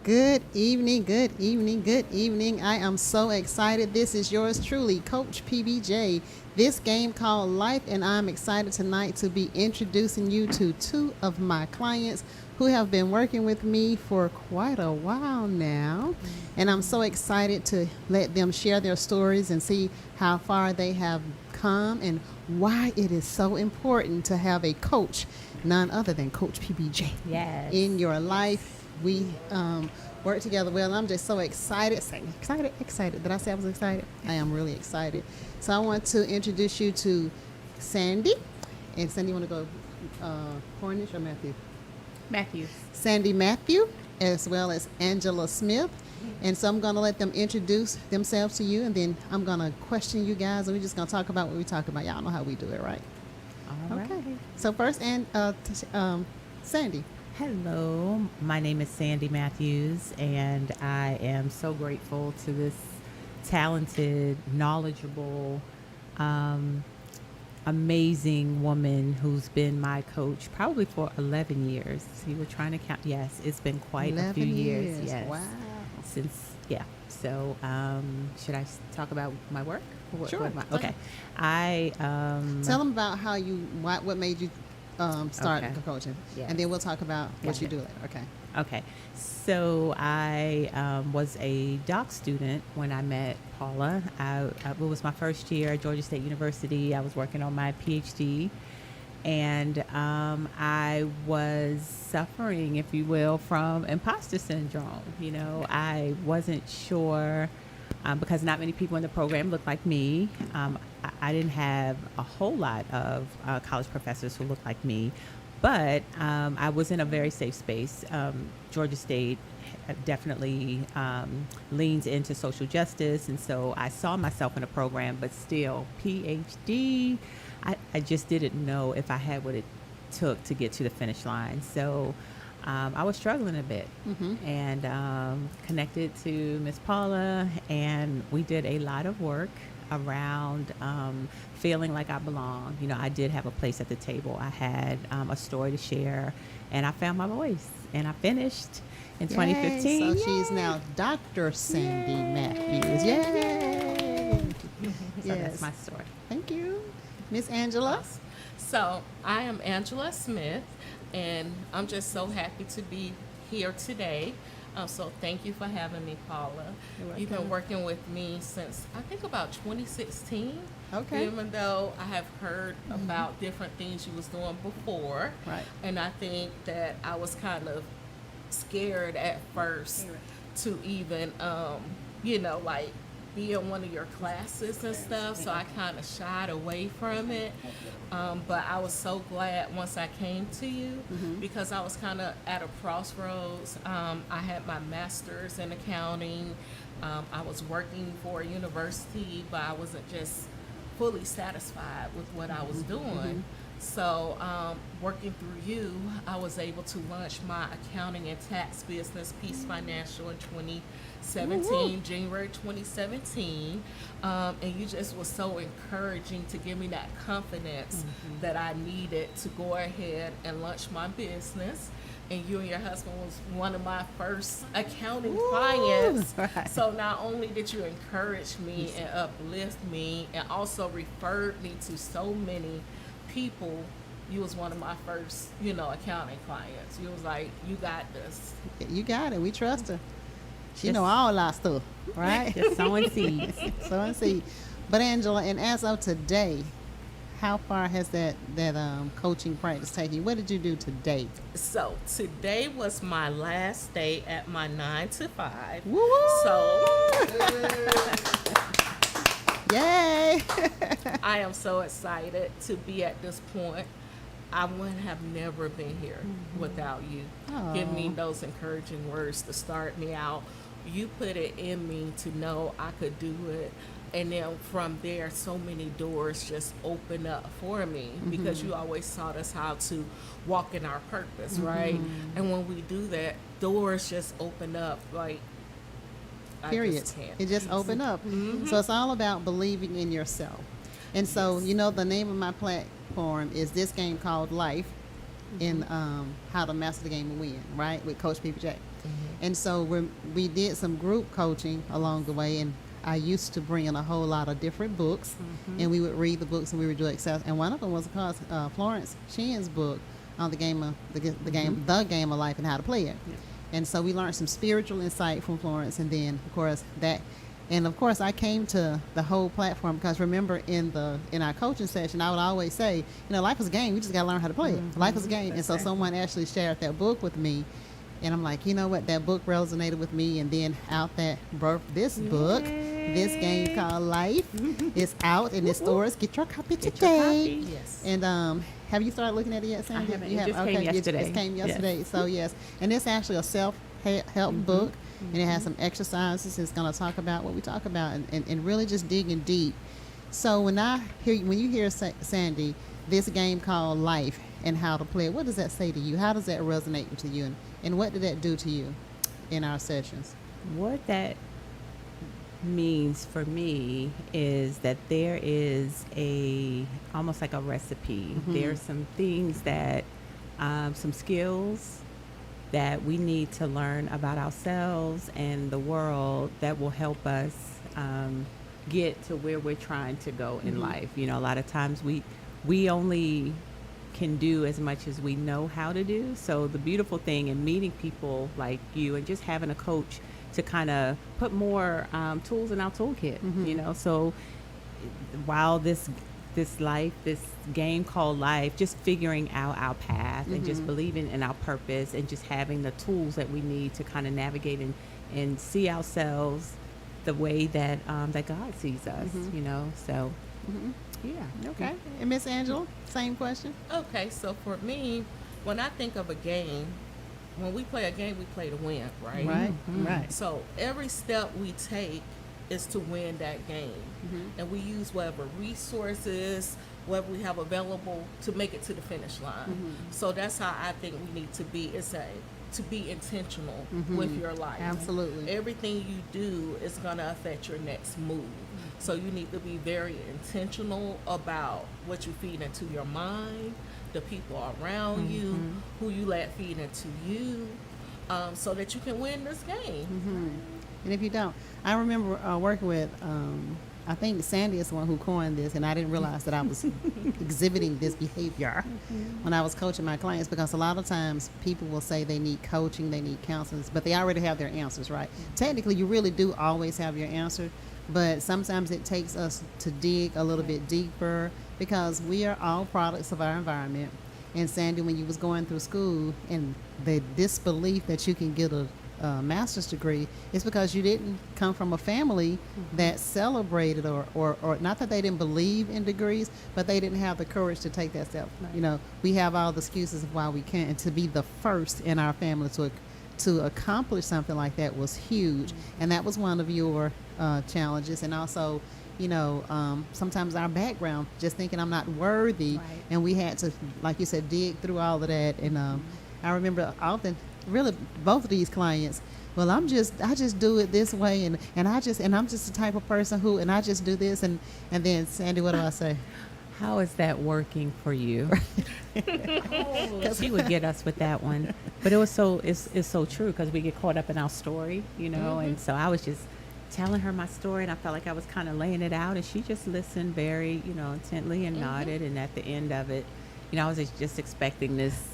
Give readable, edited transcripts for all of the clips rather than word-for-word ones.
Good evening, good evening, good evening. I am so excited. This is yours truly, Coach PBJ. This game called Life, and I'm excited tonight to be introducing you to two of my clients who have been working with me for quite a while now. And I'm so excited to let them share their stories and see how far they have come and why it is so important to have a coach, none other than Coach PBJ, Yes. in your life. We work together well. I'm just so excited. Excited. Did I say I was excited? I am really excited. So I want to introduce you to Sandy. And Sandy, you want to go Cornish or Matthew? Matthews. Sandy Matthew, as well as Angela Smith. And so I'm going to let them introduce themselves to you, and then I'm going to question you guys, and we're just going to talk about what we talk about. Y'all know how we do it, right? All right. Okay. So first, Sandy. Hello, my name is Sandy Matthews, and I am so grateful to this talented, knowledgeable, amazing woman who's been my coach probably for 11 years. You were trying to count. Yes, it's been quite a few 11 years. Yes. Wow. Since, yeah. So, should I talk about my work? Sure. Okay. I Tell them about how what made you start Okay. coaching, Yes. and then we'll talk about what Got you it. do later. Okay. Okay, so I was a doc student when I met Paula. It was my first year at Georgia State University. I was working on my PhD, and I was suffering, if you will, from imposter syndrome. You know, I wasn't sure because not many people in the program looked like me. I didn't have a whole lot of college professors who looked like me, but I was in a very safe space. Georgia State definitely leans into social justice, and so I saw myself in a program, but still, PhD, I just didn't know if I had what it took to get to the finish line. So I was struggling a bit, and connected to Miss Paula, and we did a lot of work around feeling like I belonged. You know, I did have a place at the table. I had a story to share, and I found my voice, and I finished in 2015. So she's now Dr. Sandy Matthews. Yay! So that's my story. Thank you. Miss Angela. So I am Angela Smith, and I'm just so happy to be here today. So thank you for having me, Paula. You've been working with me since I think about 2016. Okay. Even though I have heard about different things you was doing before. Right. And I think that I was kind of scared at first to even, like be in one of your classes and stuff. So I kind of shied away from it. But I was so glad once I came to you because I was kind of at a crossroads. I had my master's in accounting. I was working for a university, but I wasn't just fully satisfied with what I was doing. So working through you, I was able to launch my accounting and tax business, Peace Financial, in 2017, January 2017. And you just was so encouraging to give me that confidence that I needed to go ahead and launch my business. And you and your husband was one of my first accounting clients. Right. So not only did you encourage me and uplift me, and also referred me to so many people, you was one of my first, accounting clients. You was like, you got this. You got it. We trust her. She know all our stuff, right? Just sowing seeds. So see. But Angela, and as of today, how far has that coaching practice taken you? What did you do today? So today was my last day at my 9 to 5. Woo! So Yay! I am so excited to be at this point. I would have never been here without you. Give me those encouraging words to start me out. You put it in me to know I could do it. And then from there, so many doors just open up for me because you always taught us how to walk in our purpose, right? And when we do that, doors just open up like Period. It just opened up. So it's all about believing in yourself. And so, the name of my platform is this game called Life in How to Master the Game and Win, right? With Coach PBJ. And so we did some group coaching along the way, and I used to bring in a whole lot of different books, and we would read the books and we would do Excel. And one of them was called Florence Shen's book on the game of the game of life and how to play it. Yeah. And so we learned some spiritual insight from Florence, and then of course I came to the whole platform because remember in our coaching session I would always say, life is a game. We just got to learn how to play it. Life is a game. And so someone actually shared that book with me. And I'm like, you know what? That book resonated with me. And then out that birthed this book, this game called Life. It's out in the stores. Get your copy today. Yes. And have you started looking at it yet, Sandy? I haven't. You It just came yesterday. It came yesterday. Yes. So yes. And it's actually a self-help book. And it has some exercises. It's going to talk about what we talk about and really just digging deep. So when you hear Sandy, this game called Life and how to play it, what does that say to you? How does that resonate to you? And what did that do to you in our sessions? What that means for me is that there is almost like a recipe. There's some things that, some skills that we need to learn about ourselves and the world that will help us get to where we're trying to go in life. A lot of times we only can do as much as we know how to do. So the beautiful thing in meeting people like you and just having a coach to kind of put more tools in our toolkit, so while this game called life, just figuring out our path and just believing in our purpose and just having the tools that we need to kind of navigate and see ourselves the way that that God sees us, so yeah. Okay. And Miss Angela, same question. Okay, so for me, when I think of a game, when we play a game, we play to win, right? Right. So every step we take is to win that game. And we use whatever resources, whatever we have available to make it to the finish line. So that's how I think we need to be, to be intentional with your life. Absolutely. Everything you do is going to affect your next move. So you need to be very intentional about what you feed into your mind, the people around you, who you let feed into you, so that you can win this game. And if you don't, I remember working with, I think Sandy is the one who coined this, and I didn't realize that I was exhibiting this behavior when I was coaching my clients, because a lot of times people will say they need coaching, they need counselors, but they already have their answers, right? Technically, you really do always have your answer, but sometimes it takes us to dig a little bit deeper, because we are all products of our environment. And Sandy, when you was going through school and the disbelief that you can get a master's degree, is because you didn't come from a family that celebrated or not that they didn't believe in degrees, but they didn't have the courage to take that step. Right. We have all the excuses of why we can't, and to be the first in our family to accomplish something like that was huge. And that was one of your challenges. And also, sometimes our background, just thinking I'm not worthy, Right. and we had to, like you said, dig through all of that. And I remember often, really, both of these clients, well, I just do it this way, and I'm just the type of person who, and I just do this, and then Sandy, what do I say? How is that working for you? She would get us with that one, but it's so true, because we get caught up in our story, and so I was just telling her my story, and I felt like I was kind of laying it out, and she just listened very intently and nodded, and at the end of it, I was just expecting this,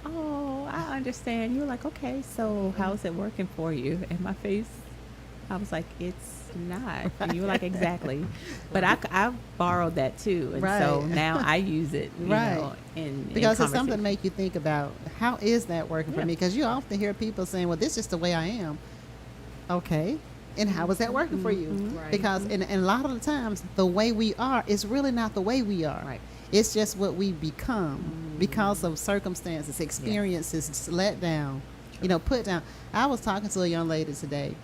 oh, I understand. You were like, okay, so how's it working for you? And my face, I was like, it's not. And you were like, exactly. But I borrowed that too, and so now I use it, because it's something to make you think about, how is that working for me? Because you often hear people saying, well, this is just the way I am. Okay. And how is that working for you? Right. Because and a lot of the times, the way we are is really not the way we are. Right. It's just what we become because of circumstances, experiences, let down, put down. I was talking to a young lady today,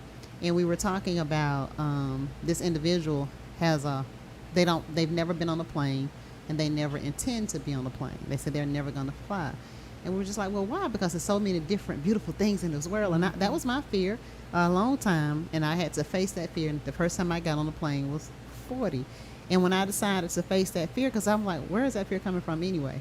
and we were talking about this individual they've never been on a plane, and they never intend to be on a plane. They said they're never going to fly. And we were just like, well, why? Because there's so many different beautiful things in this world. And that was my fear a long time, and I had to face that fear. And the first time I got on a plane was 40. And when I decided to face that fear, because I'm like, where is that fear coming from anyway?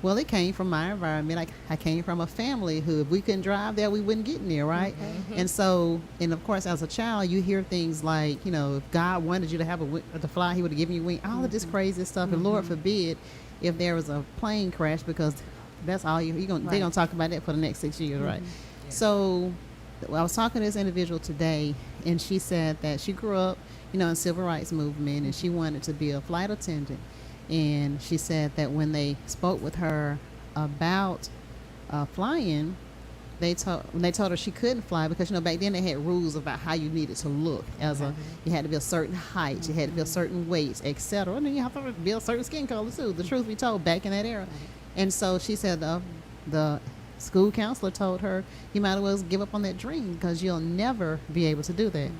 Well, it came from my environment. I came from a family who, if we couldn't drive there, we wouldn't get near, right? And so, and of course, as a child, you hear things like, if God wanted you to have to fly, He would have given you wings. All of this crazy stuff, and Lord forbid, if there was a plane crash, because that's all they're gonna talk about that for the next 6 years, right? Yeah. So, I was talking to this individual today, and she said that she grew up, in civil rights movement, and she wanted to be a flight attendant. And she said that when they spoke with her about flying, when they told her she couldn't fly because back then they had rules about how you needed to look you had to be a certain height, you had to be a certain weight, etc. And then you have to be a certain skin color too. The truth be told, back in that era. And so she said the school counselor told her, you might as well give up on that dream because you'll never be able to do that.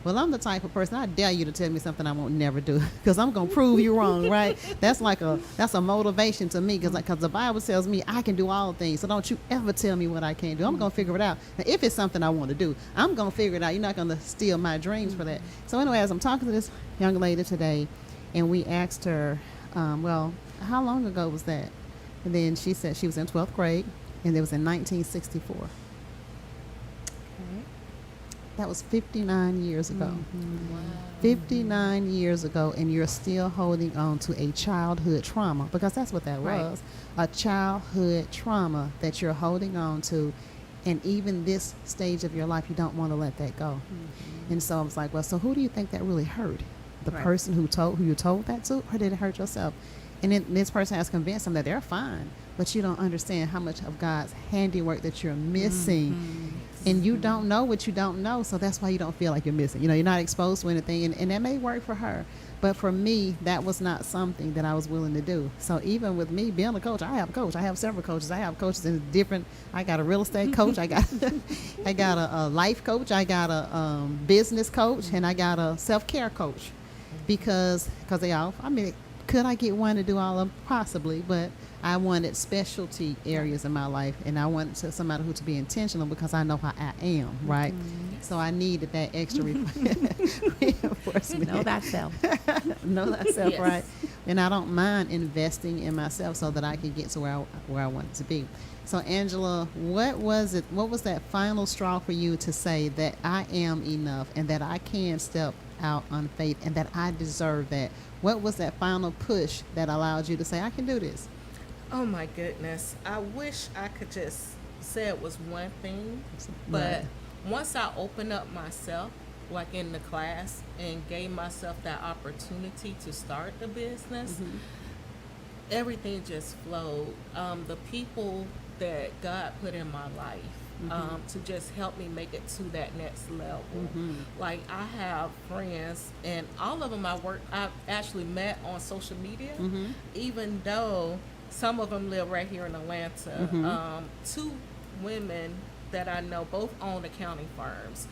Well, I'm the type of person, I dare you to tell me something I won't never do because I'm going to prove you wrong, right? That's a motivation to me because the Bible tells me I can do all things. So don't you ever tell me what I can't do. I'm going to figure it out. Now, if it's something I want to do, I'm going to figure it out. You're not going to steal my dreams for that. So anyway, as I'm talking to this young lady today, and we asked her, well, how long ago was that? And then she said she was in 12th grade, and it was in 1964. That was 59 years ago. Wow. 59 years ago, and you're still holding on to a childhood trauma, because that's what that was, a childhood trauma that you're holding on to, and even this stage of your life, you don't want to let that go. And so I was like, well, so who do you think that really hurt? The person who you told that to, or did it hurt yourself? And then this person has convinced them that they're fine, but you don't understand how much of God's handiwork that you're missing. And you don't know what you don't know, so that's why you don't feel like you're missing. You're not exposed to anything, and that may work for her. But for me, that was not something that I was willing to do. So even with me being a coach, I have a coach. I have several coaches. I have coaches in different. I got a real estate coach. I got a life coach. I got a business coach, and I got a self-care coach. Because they all. I mean, could I get one to do all of them? Possibly, but I wanted specialty areas in my life, and I wanted somebody who to be intentional because I know how I am, right? So I needed that extra reinforcement. Know thyself. Know thyself, Yes. right? And I don't mind investing in myself so that I can get to where I wanted to be. So Angela, what was that final straw for you to say that I am enough and that I can step out on faith and that I deserve that? What was that final push that allowed you to say, I can do this? Oh my goodness. I wish I could just say it was one thing, but Right. once I opened up myself, like in the class, and gave myself that opportunity to start the business, everything just flowed. The people that God put in my life to just help me make it to that next level. Like I have friends, and all of them I've actually met on social media, even though some of them live right here in Atlanta. Two women that I know both own accounting firms,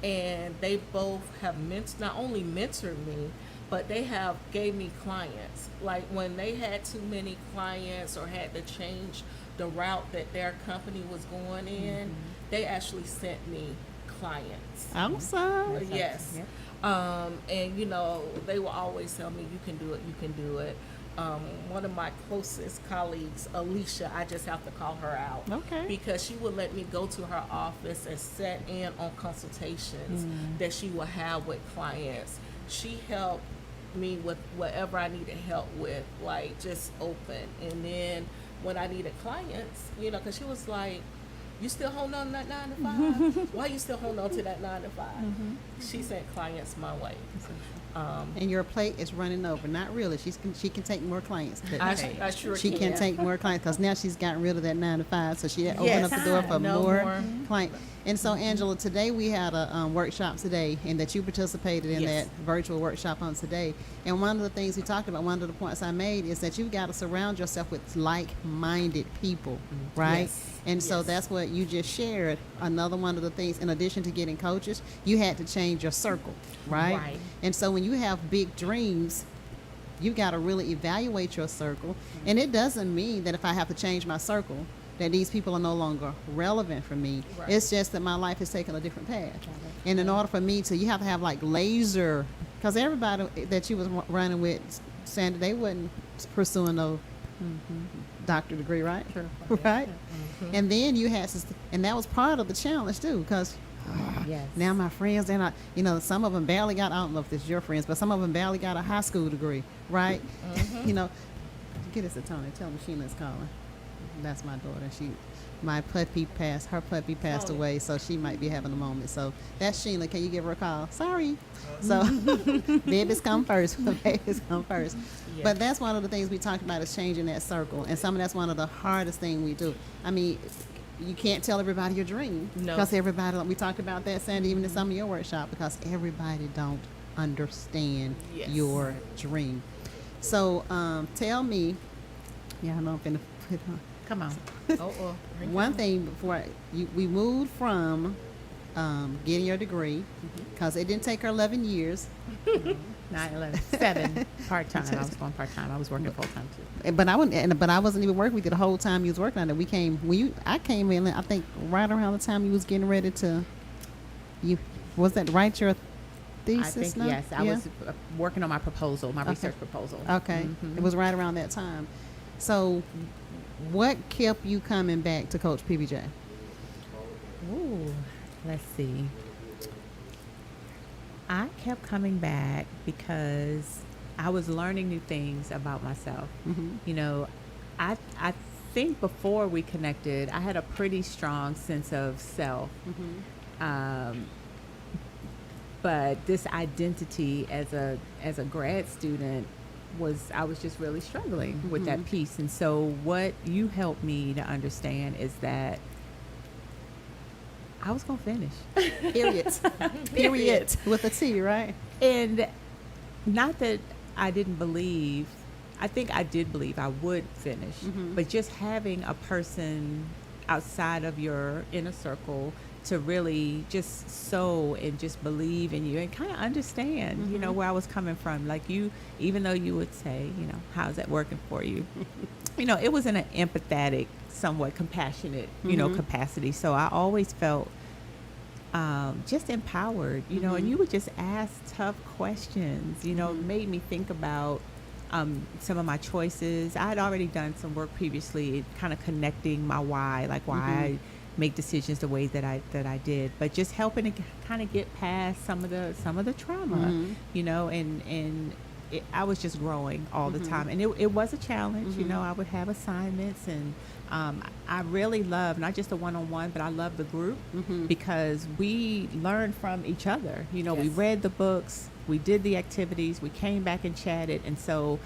and they both have not only mentored me, but they have gave me clients. Like when they had too many clients or had to change the route that their company was going in, they actually sent me clients. Awesome. Yes. Yep. And they will always tell me, you can do it, you can do it. One of my closest colleagues, Alicia, I just have to call her out. Okay. Because she would let me go to her office and set in on consultations that she would have with clients. She helped me with whatever I needed help with, like just open. And then when I needed clients, because she was like, you still holding on to that 9 to 5? Why you still holding on to that 9 to 5? She sent clients my way. And your plate is running over. Not really. She can take more clients. But I sure she can take more clients because now she's gotten rid of that 9 to 5. So she opened up the door for No more more. clients. And so, Angela, today we had a workshop today, and that you participated in Yes. that virtual workshop on today. And one of the things we talked about, one of the points I made is that you've got to surround yourself with like-minded people, right? Yes. And so Yes. that's what you just shared. Another one of the things, in addition to getting coaches, you had to change your circle, right? Right. And so when you have big dreams, you got to really evaluate your circle. And it doesn't mean that if I have to change my circle, that these people are no longer relevant for me. Right. It's just that my life has taken a different path. And in order for me to, you have to have like laser, because everybody that you was running with, Sandy, they wasn't pursuing doctorate degree, right? True. Right? And then you had to, and that was part of the challenge too, because Yes. now my friends, they're not, some of them barely got, I don't know if it's your friends, but some of them barely got a high school degree, right? Get us a Tony, tell them Sheila's calling. That's my daughter. Her puppy passed away, so she might be having a moment. So that's Sheila. Can you give her a call? Sorry. So babies come first. Babies come first. Yes. But that's one of the things we talked about is changing that circle. And that's one of the hardest things we do. I mean, you can't tell everybody your dream. No. Because everybody, we talked about that, Sandy, even in some of your workshop, because everybody don't understand Yes. your dream. So tell me, I know I'm finna put on. Come on. One thing before we moved from getting your degree, because it didn't take her 11 years. 9/11. 7 part-time. I was going part-time. I was working full-time too. But I wasn't even working with you the whole time you was working on it. I came in, I think right around the time you was getting ready to, was that write your thesis? I think, now? yes. I was working on my proposal, my research proposal. Okay. It was right around that time. So what kept you coming back to Coach PBJ? Ooh, let's see. I kept coming back because I was learning new things about myself. I think before we connected, I had a pretty strong sense of self. But this identity as a grad student I was just really struggling with that piece. And so what you helped me to understand is that I was going to finish. Period. With a T, right? And not that I didn't believe, I think I did believe I would finish, but just having a person outside of your inner circle to really just sow and just believe in you and kind of understand, where I was coming from. Like even though you would say, how's that working for you? It was in an empathetic, somewhat compassionate, capacity. So I always felt just empowered, and you would just ask tough questions, made me think about some of my choices. I had already done some work previously, kind of connecting my why, like why I make decisions the way that I did, but just helping to kind of get past some of the trauma, and I was just growing all the time, and it was a challenge. I would have assignments, and I really love not just the one-on-one, but I love the group because we learned from each other. We read the books, we did the activities, we came back and chatted, and so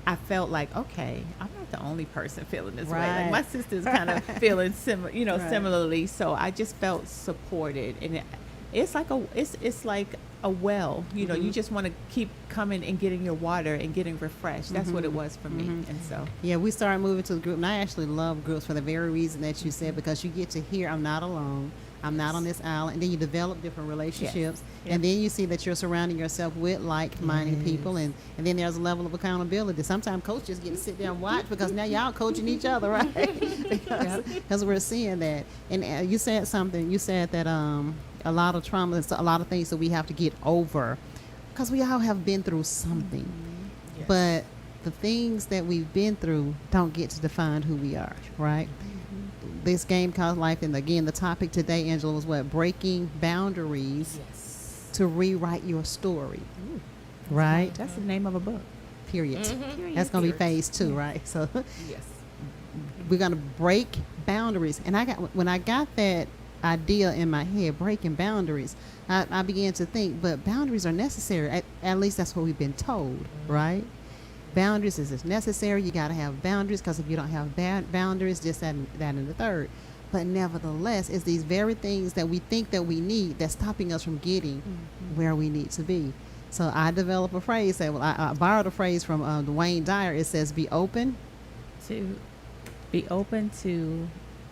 I felt like, okay, I'm not the only person feeling this way. Like my sister's kind of feeling similarly. So I just felt supported, and it's like a well. You just want to keep coming and getting your water and getting refreshed. That's what it was for me. And so we started moving to the group, and I actually love groups for the very reason that you said, because you get to hear I'm not alone. I'm not on this island. And then you develop different relationships. And then you see that you're surrounding yourself with like-minded people. And then there's a level of accountability. Sometimes coaches get to sit there and watch because now y'all coaching each other, right? Because we're seeing that. And you said something. You said that a lot of trauma, a lot of things that we have to get over because we all have been through something. But the things that we've been through don't get to define who we are, right? This game called life, and again, the topic today, Angela, was what? Breaking boundaries to rewrite your story. Right? That's the name of a book. Period. That's going to be phase 2, right? So Yes. we're going to break boundaries. And when I got that idea in my head, breaking boundaries, I began to think, but boundaries are necessary. At least that's what we've been told, right? Boundaries is necessary. You got to have boundaries, because if you don't have boundaries, this, that, and the third. But nevertheless, it's these very things that we think that we need that's stopping us from getting where we need to be. So I developed a phrase that, I borrowed a phrase from Dwayne Dyer. It says, be open To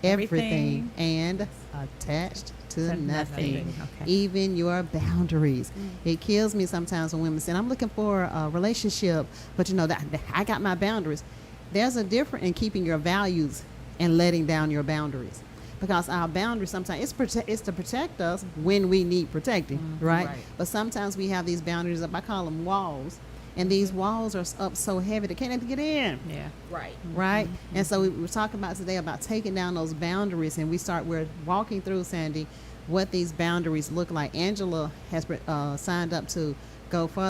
everything and attached to nothing. Okay. Even your boundaries. It kills me sometimes when women say, I'm looking for a relationship, but I got my boundaries. There's a difference in keeping your values and letting down your boundaries, because our boundaries sometimes it's to protect us when we need protecting, right? But sometimes we have these boundaries up, I call them walls, and these walls are up so heavy they can't get in. Yeah. Right. Right. And so we were talking about today about taking down those boundaries, and we're walking through, Sandy, what these boundaries look like. Angela has signed up to go further.